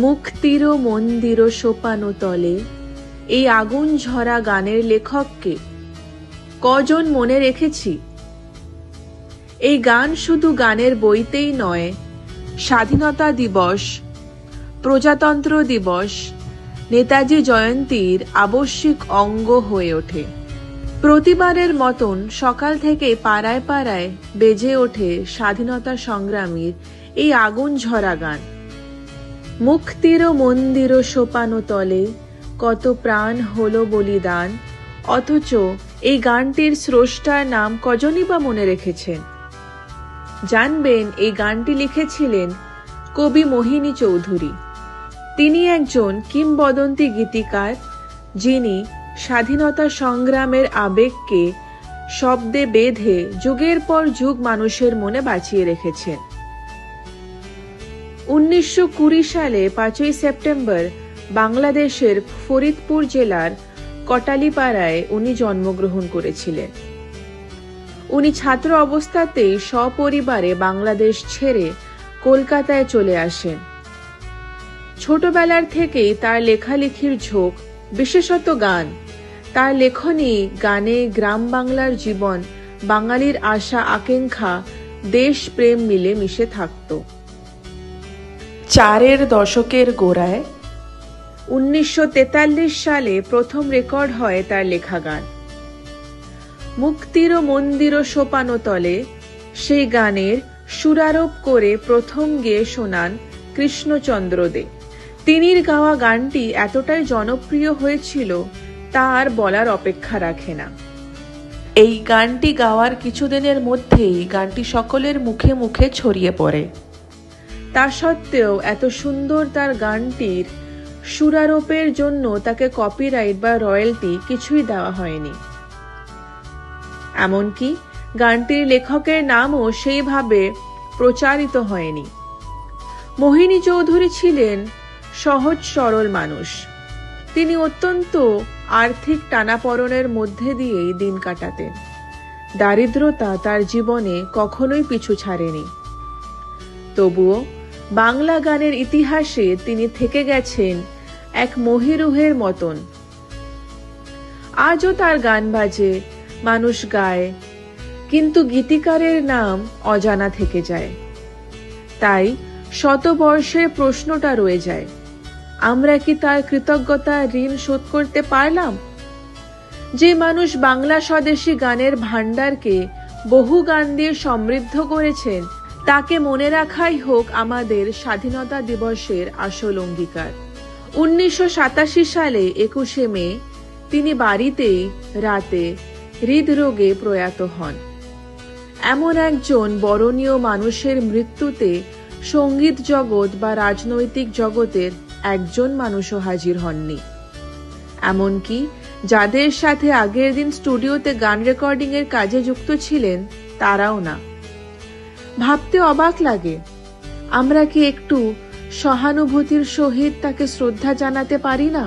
মুক্তির মন্দির সোপানো তলে এই আগুন ঝরা গানের লেখককে কজন মনে রেখেছি? এই গান শুধু গানের বইতেই নয়, স্বাধীনতা দিবস, প্রজাতন্ত্র দিবস, নেতাজি জয়ন্তীর আবশ্যিক অঙ্গ হয়ে ওঠে। প্রতিবারের মতন সকাল থেকে পাড়ায় পাড়ায় বেজে ওঠে স্বাধীনতা সংগ্রামীর এই আগুন ঝরা গান। মুক্তির মন্দির সোপানো তলে কত প্রাণ হলো বলিদান, অথচ এই গানটির স্রষ্টার নাম কজনই বা মনে রেখেছেন? জানবেন, এই গানটি লিখেছিলেন কবি মোহিনী চৌধুরী। তিনি একজন কিংবদন্তি গীতিকার, যিনি স্বাধীনতা সংগ্রামের আবেগকে শব্দে বেঁধে যুগের পর যুগ মানুষের মনে বাঁচিয়ে রেখেছেন। 1920 সালে 5ই সেপ্টেম্বর বাংলাদেশের ফরিদপুর জেলার কটালীপাড়ায় উনি জন্মগ্রহণ করেছিলেন। উনি ছাত্র অবস্থাতেই সপরিবারে বাংলাদেশ ছেড়ে কলকাতায় চলে আসেন। ছোটবেলার থেকেই তার লেখালেখির ঝোঁক, বিশেষত গান। তার লেখনী গানে গ্রাম বাংলার জীবন, বাঙালির আশা আকাঙ্ক্ষা, দেশপ্রেম মিলে মিশে থাকত। 4 দশকের গোড়ায় 1943 সালে প্রথম রেকর্ড হয় তার লেখা গান। মুক্তির মন্দির সোপানো তলে সেই গানের সুরারোপ করে প্রথম গেয়ে শোনান কৃষ্ণচন্দ্র দে। তিনির গাওয়া গানটি এতটাই জনপ্রিয় হয়েছিল তা আর বলার অপেক্ষা রাখে না। এই গানটি গাওয়ার কিছুদিনের মধ্যেই গানটি সকলের মুখে মুখে ছড়িয়ে পড়ে। তা সত্ত্বেও এত সুন্দর তার গানটির সুরারোপের জন্য তাকে কপিরাইট বা রয়্যালটি কিছুই দেওয়া হয়নি। এমনকি গানটির লেখকের নামও সেইভাবে প্রচারিত হয়নি। মোহিনী চৌধুরী ছিলেন সহজ সরল মানুষ। তিনি অত্যন্ত আর্থিক টানাপোড়েনের মধ্যে দিয়েই দিন কাটাতেন। দারিদ্রতা তার জীবনে কখনোই পিছু ছাড়েনি। তবুও বাংলা গানের ইতিহাসে তিনি থেকে গেছেন এক মহিরুহের মতন। আজও তার গান বাজে, মানুষ গায়, কিন্তু গীতিকারের নাম অজানা থেকে যায়। তাই শতবর্ষের প্রশ্নটা রয়ে যায়, আমরা কি তার কৃতজ্ঞতার ঋণ শোধ করতে পারলাম? যে মানুষ বাংলা স্বদেশী গানের ভান্ডারকে বহু গান দিয়ে সমৃদ্ধ করেছেন, তাকে মনে রাখাই হোক আমাদের স্বাধীনতা দিবসের আসল অঙ্গীকার। 1987 সালে 21শে মে তিনি বাড়িতেই রাতে হৃদরোগে প্রয়াত হন। এমন একজন বরণীয় মানুষের মৃত্যুতে সঙ্গীত জগৎ বা রাজনৈতিক জগতের একজন মানুষও হাজির হননি। এমনকি যাদের সাথে আগের দিন স্টুডিওতে গান রেকর্ডিং এর কাজে যুক্ত ছিলেন, তারাও না। ভাবতে অবাক লাগে, আমরা কি একটু সহানুভূতির সহিত তাকে শ্রদ্ধা জানাতে পারি না?